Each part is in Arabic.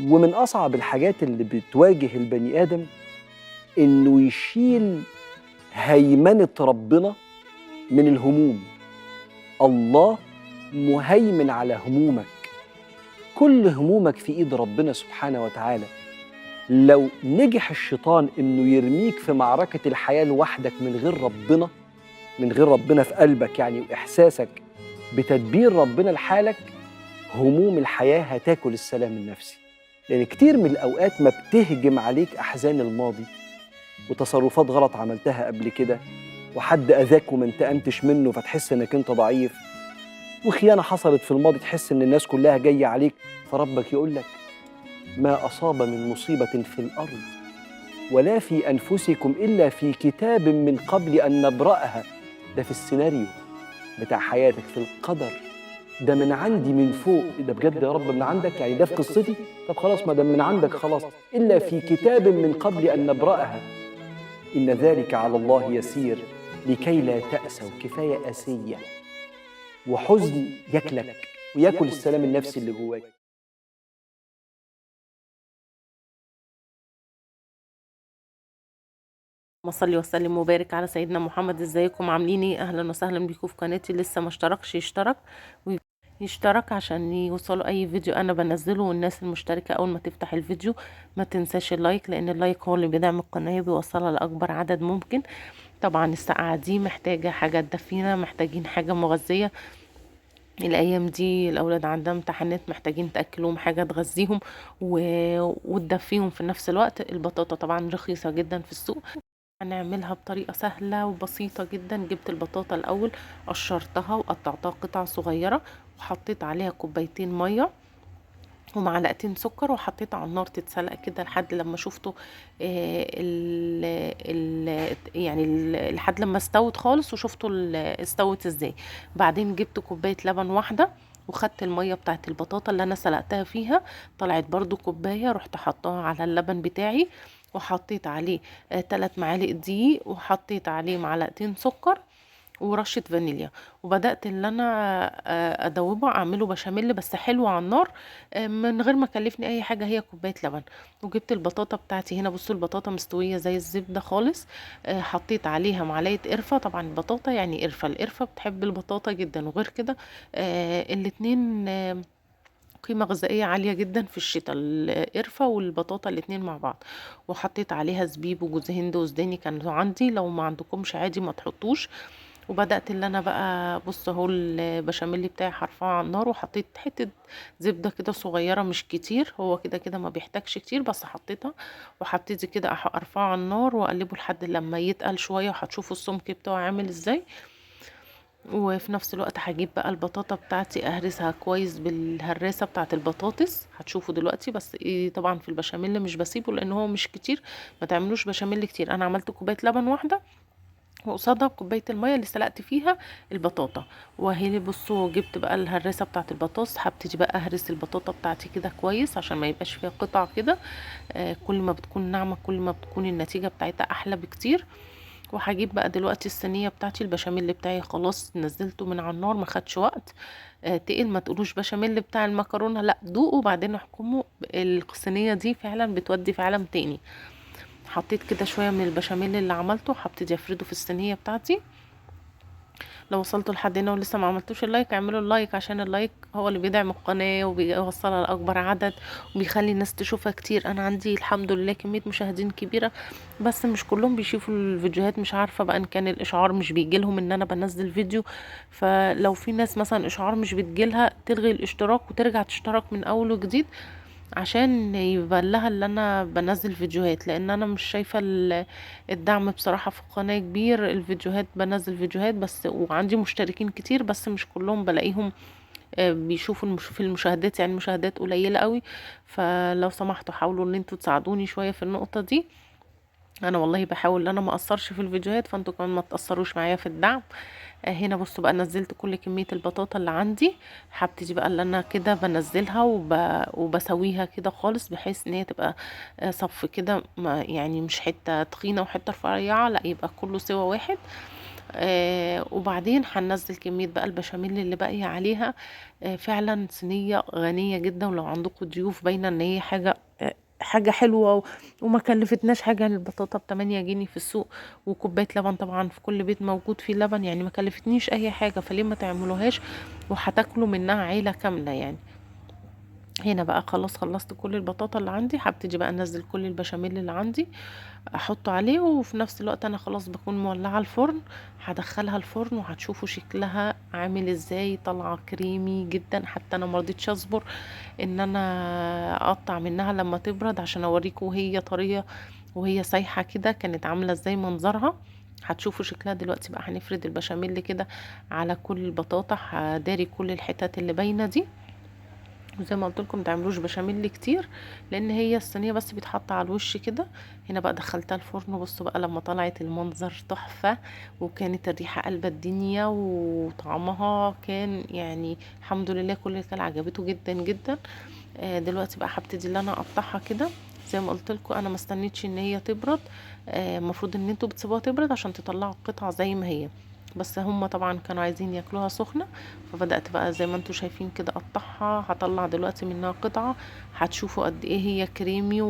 ومن أصعب الحاجات اللي بتواجه البني آدم إنه يشيل هيمنة ربنا من الهموم. الله مهيمن على همومك، كل همومك في إيد ربنا سبحانه وتعالى. لو نجح الشيطان إنه يرميك في معركة الحياة لوحدك من غير ربنا في قلبك يعني، وإحساسك بتدبير ربنا لحالك، هموم الحياة هتاكل السلام النفسي. لأن كتير من الأوقات ما بتهجم عليك أحزان الماضي وتصرفات غلط عملتها قبل كده، وحد أذاك وما انتقمتش منه فتحس إنك أنت ضعيف، وخيانة حصلت في الماضي تحس إن الناس كلها جاية عليك، فربك يقول لك ما أصاب من مصيبة في الأرض ولا في أنفسكم إلا في كتاب من قبل أن نبرأها. ده في السيناريو بتاع حياتك، في القدر، ده من عندي من فوق. ده بجد يا رب من عندك؟ يعني ده في قصتي؟ طب خلاص ما دام من عندك خلاص. إلا في كتاب من قبل أن نبرأها إن ذلك على الله يسير لكي لا تأسوا. كفاية أسية وحزن ياكلك وياكل السلام النفسي اللي جواك. اللهم صل وسلم وبارك على سيدنا محمد. ازيكم عاملين ايه؟ اهلا وسهلا بيكم في قناتي. لسه ما اشتركش يشترك عشان يوصلوا اي فيديو انا بنزله. والناس المشتركة اول ما تفتح الفيديو ما تنساش اللايك، لان اللايك هو اللي بيدعم القناة وبيوصلها لاكبر عدد ممكن. طبعا الساعة دي محتاجة حاجة تدفينا، محتاجين حاجة مغذية. الايام دي الاولاد عندها امتحانات، محتاجين تاكلهم حاجه تغذيهم وتدفيهم في نفس الوقت. البطاطا طبعا رخيصه جدا في السوق، هنعملها بطريقة سهلة وبسيطة جدا. جبت البطاطا الأول، قشرتها وقطعتها قطع صغيرة، وحطيت عليها كوبايتين مية ومعلقتين سكر، وحطيت على النار تتسلق كده لحد لما شفته لحد لما استوت خالص، وشفتوا استوت ازاي. بعدين جبت كوباية لبن واحدة، وخدت المية بتاعت البطاطا اللي انا سلقتها فيها، طلعت برضو كوباية، رحت حطاها على اللبن بتاعي، وحطيت عليه 3 معالق دقيق، وحطيت عليه معلقتين سكر ورشة فانيليا. وبدأت ان انا ادوبه، اعمله بشاميل بس حلو على النار، من غير ما كلفني اي حاجة، هي كوباية لبن. وجبت البطاطا بتاعتي هنا، بصوا البطاطا مستوية زي الزبدة خالص. حطيت عليها معلقة قرفة، طبعا البطاطا يعني قرفة، القرفة بتحب البطاطا جدا. وغير كده الاتنين قيمة غذائية عالية جدا في الشتاء، القرفة والبطاطا الاتنين مع بعض. وحطيت عليها زبيب وجوز هند وزداني كانوا عندي، لو ما عندكمش عادي ما تحطوش. وبدأت اللي انا بقى، بص اهو البشاميل بتاعي هرفعه على النار، وحطيت حتة زبدة كده صغيرة مش كتير، هو كده كده ما بيحتاجش كتير بس حطيتها. وحطيت كده ارفعه على النار واقلبه لحد لما يتقل شوية، وهتشوفوا السمك بتاعه عامل ازاي. وفي نفس الوقت هجيب بقى البطاطا بتاعتي اهرسها كويس بالهراسة بتاعة البطاطس، هتشوفوا دلوقتي. بس ايه، طبعا في البشاميل مش بسيبه لان هو مش كتير، ما تعملوش بشاميل كتير. انا عملت كوباية لبن واحدة، وقصادها كوباية المية اللي سلقت فيها البطاطا. وهي بصوا جبت بقى الهراسة بتاعة البطاطس، هبتدي بقى اهرس البطاطا بتاعتي كده كويس عشان ما يبقاش فيها قطع كده. كل ما بتكون ناعمة كل ما بتكون النتيجة بتاعتها احلى بكتير. وهجيب بقى دلوقتي الصينيه بتاعتي، البشاميل بتاعي خلاص نزلته من على النار، ما خدش وقت. تقل، ما تقولوش بشاميل بتاع المكرونه، لا دوقوا وبعدين احكموا. الصينيه دي فعلا بتودي في عالم تاني. حطيت كده شويه من البشاميل اللي عملته، هبتدي افرده في الصينيه بتاعتي. لو وصلتوا لحد هنا ولسه ما عملتوش اللايك، اعملوا اللايك عشان اللايك هو اللي بيدعم القناة وبيوصلها لأكبر عدد، وبيخلي الناس تشوفها كتير. انا عندي الحمد لله كمية مشاهدين كبيرة، بس مش كلهم بيشوفوا الفيديوهات. مش عارفة بقى ان كان الاشعار مش بيجيلهم ان انا بنزل فيديو. فلو في ناس مثلا اشعار مش بتجيلها، تلغي الاشتراك وترجع تشترك من اول وجديد، عشان يبان لها اللي انا بنزل فيديوهات. لان انا مش شايفة الدعم بصراحة في القناة كبير. الفيديوهات بنزل فيديوهات بس، وعندي مشتركين كتير بس مش كلهم بلاقيهم بيشوفوا في المشاهدات، يعني المشاهدات قليلة قوي. فلو سمحتوا حاولوا ان انتوا تساعدوني شوية في النقطة دي. انا والله بحاول ان انا ما اقصرش في الفيديوهات، فانتوا كمان ما تاثروش معايا في الدعم. هنا بصوا بقى نزلت كل كميه البطاطا اللي عندي. هبتدي بقى اللي انا كده بنزلها وبسويها كده خالص، بحيث ان هي تبقى صف كده، يعني مش حته تخينه وحته رفيعه، لا يبقى كله سوا واحد. وبعدين هننزل كمية بقى البشاميل اللي باقية عليها. فعلا صينية غنية جدا، ولو عندكم ضيوف باينة ان هي حاجة حلوة وما كلفتناش حاجة. يعني البطاطا ب8 جنيه في السوق، وكوباية لبن طبعا في كل بيت موجود فيه لبن، يعني ما كلفتنيش اي حاجة، فليه ما تعملوهاش وهتاكلوا منها عيلة كاملة يعني. هنا بقى خلاص خلصت كل البطاطا اللي عندي، هبتدي بقى انزل كل البشاميل اللي عندي احطه عليه، وفي نفس الوقت انا خلاص بكون مولعه الفرن. هدخلها الفرن وهتشوفوا شكلها عامل ازاي، طالعه كريمي جدا. حتى انا مرضتش اصبر ان انا اقطع منها لما تبرد عشان اوريكم وهي طريه وهي سايحه كده كانت عامله ازاي منظرها. هتشوفوا شكلها دلوقتي. بقى هنفرد البشاميل كده على كل البطاطا، هداري كل الحتت اللي باينه دي. وزي ما قلت لكم متعملوش بشاميل كتير، لان هي الصينيه بس بيتحط على الوش كده. هنا بقى دخلتها الفرن. بصوا بقى لما طلعت المنظر تحفه، وكانت الريحه قلبة الدنيا، وطعمها كان يعني الحمد لله كل اللي كان عجبته جدا جدا. دلوقتي بقى هبتدي ان انا اقطعها كده. زي ما قلت لكم انا ما استنيتش ان هي تبرد. المفروض ان انتوا بتسيبوها تبرد عشان تطلعوا القطعه زي ما هي، بس هم طبعا كانوا عايزين ياكلوها سخنه. فبدات بقى زي ما انتوا شايفين كده اقطعها. هطلع دلوقتي منها قطعه، هتشوفوا قد ايه هي كريمي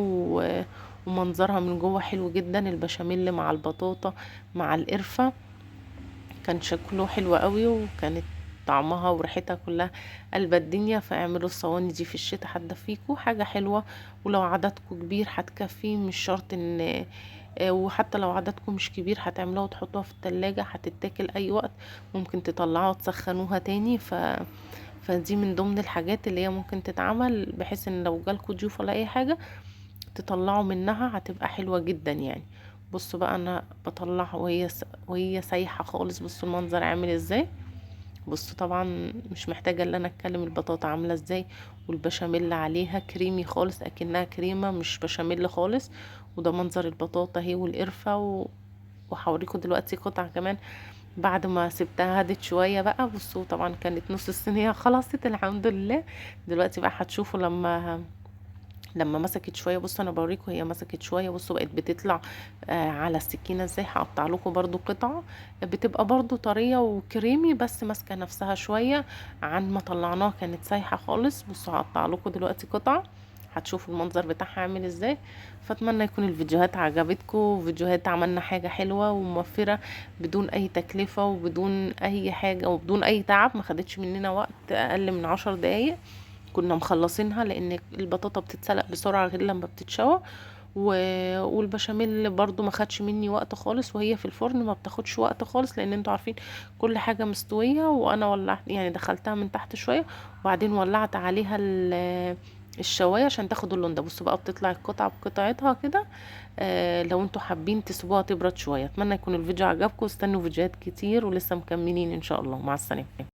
ومنظرها من جوه حلو جدا. البشاميل مع البطاطا مع القرفه كان شكله حلو قوي، وكانت طعمها وريحتها كلها قلب الدنيا. فاعملوا الصواني دي في الشتاء هتدفيكوا حاجة حلوة، ولو عددكم كبير هتكفي، مش شرط ان وحتى لو عددكم مش كبير هتعملوها وتحطوها في التلاجة هتتاكل اي وقت. ممكن تطلعوها وتسخنوها تاني. فدي من ضمن الحاجات اللي هي ممكن تتعمل، بحيث ان لو جالكوا ضيوف ولا اي حاجة تطلعوا منها هتبقى حلوة جدا يعني. بصوا بقى انا بطلعها وهي سايحة خالص. بصوا المنظر عامل ازاي. بصوا طبعا مش محتاجة ان انا اتكلم البطاطا عاملة ازاي، والبشاميل عليها كريمي خالص اكنها كريمة مش بشاميل خالص. وده منظر البطاطا اهي والقرفة وهوريكم دلوقتي قطع كمان بعد ما سبتها هدت شوية بقى. بصوا طبعا كانت نص الصينية خلصت الحمد لله. دلوقتي بقى هتشوفوا لما مسكت شويه. بصوا انا بوريكم هي مسكت شويه. بصوا بقت بتطلع على السكينه ازاي. هقطع لكم برضو قطعه بتبقى برضو طريه وكريمي، بس ماسكه نفسها شويه عن ما طلعناها كانت سايحه خالص. بصوا هقطع لكم دلوقتي قطعه هتشوفوا المنظر بتاعها عامل ازاي. فاتمنى يكون الفيديوهات عجبتكم، فيديوهات عملنا حاجه حلوه وموفره بدون اي تكلفه وبدون اي حاجه وبدون اي تعب. ما خدتش مننا وقت اقل من 10 دقايق كنا مخلصينها، لان البطاطا بتتسلق بسرعه غير لما بتتشوى. والبشاميل برضو ما خدش مني وقت خالص، وهي في الفرن ما بتاخدش وقت خالص، لان انتوا عارفين كل حاجه مستويه. وانا ولعت يعني دخلتها من تحت شويه وبعدين ولعت عليها الشوايه عشان تاخد اللون ده. بصوا بقى بتطلع القطعه بقطعتها كده. لو انتوا حابين تسيبوها تبرد شويه. اتمنى يكون الفيديو عجبكم، واستنوا فيديوهات كتير ولسه مكملين ان شاء الله. مع السلامه.